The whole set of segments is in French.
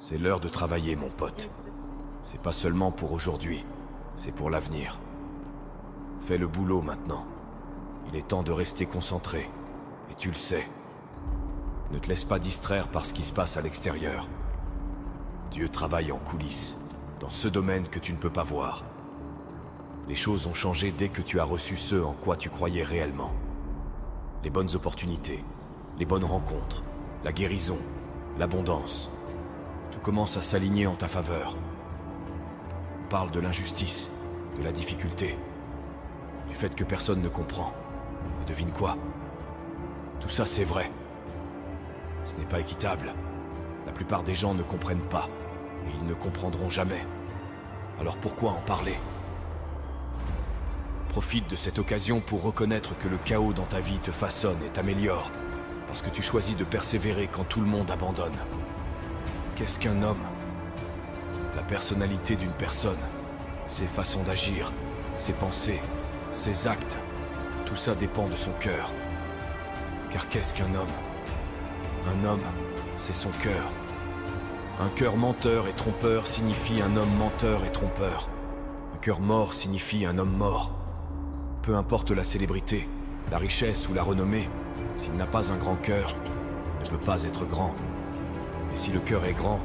C'est l'heure de travailler, mon pote. C'est pas seulement pour aujourd'hui, c'est pour l'avenir. Fais le boulot maintenant. Il est temps de rester concentré, et tu le sais. Ne te laisse pas distraire par ce qui se passe à l'extérieur. Dieu travaille en coulisses, dans ce domaine que tu ne peux pas voir. Les choses ont changé dès que tu as reçu ce en quoi tu croyais réellement. Les bonnes opportunités, les bonnes rencontres, la guérison, l'abondance. Tout commence à s'aligner en ta faveur. On parle de l'injustice, de la difficulté, du fait que personne ne comprend. Et devine quoi? Tout ça c'est vrai. Ce n'est pas équitable. La plupart des gens ne comprennent pas, et ils ne comprendront jamais. Alors pourquoi en parler? Profite de cette occasion pour reconnaître que le chaos dans ta vie te façonne et t'améliore, parce que tu choisis de persévérer quand tout le monde abandonne. Qu'est-ce qu'un homme? La personnalité d'une personne, ses façons d'agir, ses pensées, ses actes, tout ça dépend de son cœur. Car qu'est-ce qu'un homme? Un homme, c'est son cœur. Un cœur menteur et trompeur signifie un homme menteur et trompeur. Un cœur mort signifie un homme mort. Peu importe la célébrité, la richesse ou la renommée, s'il n'a pas un grand cœur, il ne peut pas être grand. Et si le cœur est grand,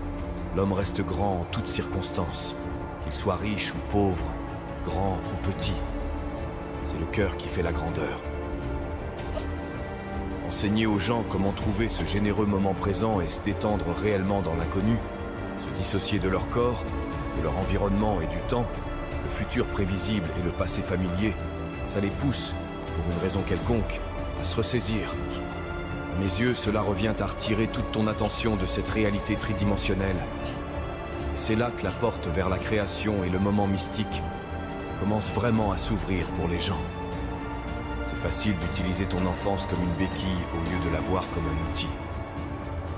l'homme reste grand en toutes circonstances, qu'il soit riche ou pauvre, grand ou petit. C'est le cœur qui fait la grandeur. Enseigner aux gens comment trouver ce généreux moment présent et se détendre réellement dans l'inconnu, se dissocier de leur corps, de leur environnement et du temps, le futur prévisible et le passé familier, ça les pousse, pour une raison quelconque, à se ressaisir. À mes yeux, cela revient à retirer toute ton attention de cette réalité tridimensionnelle. Et c'est là que la porte vers la création et le moment mystique commence vraiment à s'ouvrir pour les gens. C'est facile d'utiliser ton enfance comme une béquille au lieu de la voir comme un outil.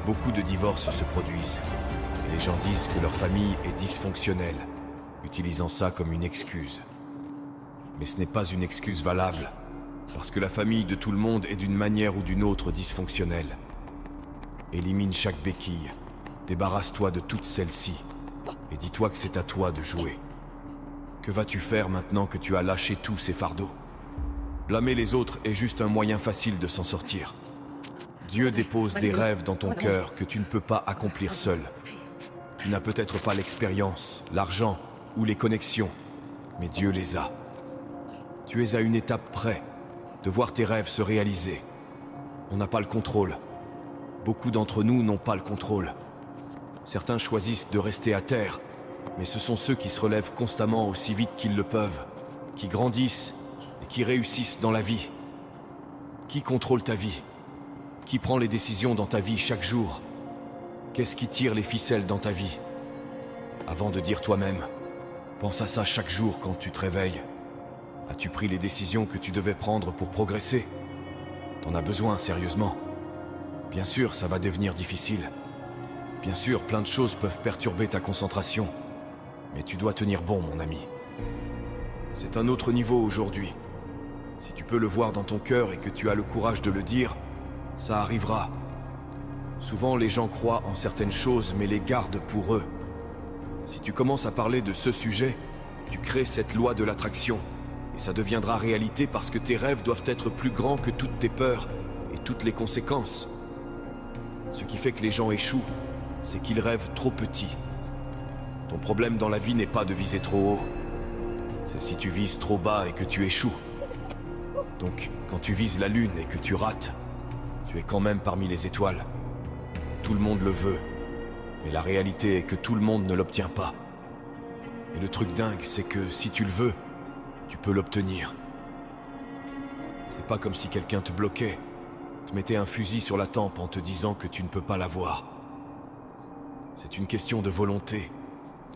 Beaucoup de divorces se produisent. Et les gens disent que leur famille est dysfonctionnelle, utilisant ça comme une excuse. Mais ce n'est pas une excuse valable, parce que la famille de tout le monde est d'une manière ou d'une autre dysfonctionnelle. Élimine chaque béquille, débarrasse-toi de toutes celles-ci, et dis-toi que c'est à toi de jouer. Que vas-tu faire maintenant que tu as lâché tous ces fardeaux? Blâmer les autres est juste un moyen facile de s'en sortir. Dieu dépose des rêves dans ton cœur que tu ne peux pas accomplir seul. Tu n'as peut-être pas l'expérience, l'argent ou les connexions, mais Dieu les a. Tu es à une étape près de voir tes rêves se réaliser. On n'a pas le contrôle. Beaucoup d'entre nous n'ont pas le contrôle. Certains choisissent de rester à terre, mais ce sont ceux qui se relèvent constamment aussi vite qu'ils le peuvent, qui grandissent et qui réussissent dans la vie. Qui contrôle ta vie? Qui prend les décisions dans ta vie chaque jour? Qu'est-ce qui tire les ficelles dans ta vie? Avant de dire toi-même, pense à ça chaque jour quand tu te réveilles. As-tu pris les décisions que tu devais prendre pour progresser? T'en as besoin, sérieusement. Bien sûr, ça va devenir difficile. Bien sûr, plein de choses peuvent perturber ta concentration. Mais tu dois tenir bon, mon ami. C'est un autre niveau aujourd'hui. Si tu peux le voir dans ton cœur et que tu as le courage de le dire, ça arrivera. Souvent, les gens croient en certaines choses, mais les gardent pour eux. Si tu commences à parler de ce sujet, tu crées cette loi de l'attraction. Et ça deviendra réalité parce que tes rêves doivent être plus grands que toutes tes peurs et toutes les conséquences. Ce qui fait que les gens échouent, c'est qu'ils rêvent trop petit. Ton problème dans la vie n'est pas de viser trop haut. C'est si tu vises trop bas et que tu échoues. Donc, quand tu vises la lune et que tu rates, tu es quand même parmi les étoiles. Tout le monde le veut, mais la réalité est que tout le monde ne l'obtient pas. Et le truc dingue, c'est que si tu le veux, tu peux l'obtenir. C'est pas comme si quelqu'un te bloquait, te mettait un fusil sur la tempe en te disant que tu ne peux pas l'avoir. C'est une question de volonté,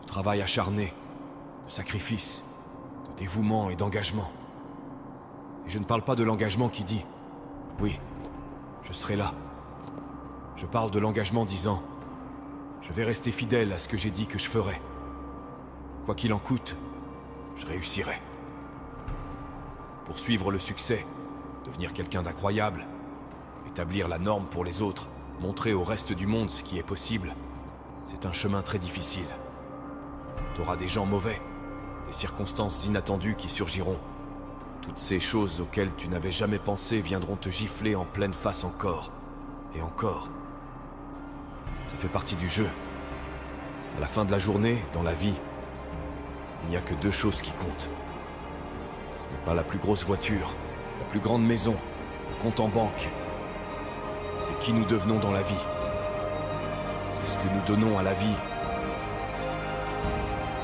de travail acharné, de sacrifice, de dévouement et d'engagement. Et je ne parle pas de l'engagement qui dit « Oui, je serai là ». Je parle de l'engagement disant « Je vais rester fidèle à ce que j'ai dit que je ferai. Quoi qu'il en coûte, je réussirai. » Poursuivre le succès, devenir quelqu'un d'incroyable, établir la norme pour les autres, montrer au reste du monde ce qui est possible, C'est un chemin très difficile. T'auras des gens mauvais, des circonstances inattendues qui surgiront. Toutes ces choses auxquelles tu n'avais jamais pensé viendront te gifler en pleine face encore. Et encore. Ça fait partie du jeu. À la fin de la journée, dans la vie, il n'y a que deux choses qui comptent. Ce n'est pas la plus grosse voiture, la plus grande maison, le compte en banque. C'est qui nous devenons dans la vie. C'est ce que nous donnons à la vie.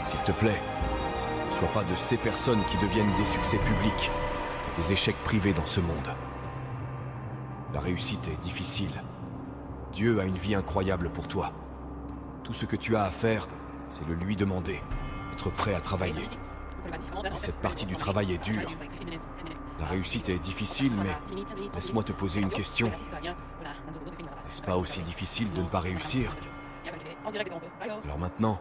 S'il te plaît, ne sois pas de ces personnes qui deviennent des succès publics et des échecs privés dans ce monde. La réussite est difficile. Dieu a une vie incroyable pour toi. Tout ce que tu as à faire, c'est le lui demander, être prêt à travailler. Et cette partie du travail est dure. La réussite est difficile, mais laisse-moi te poser une question. N'est-ce pas aussi difficile de ne pas réussir? Alors maintenant,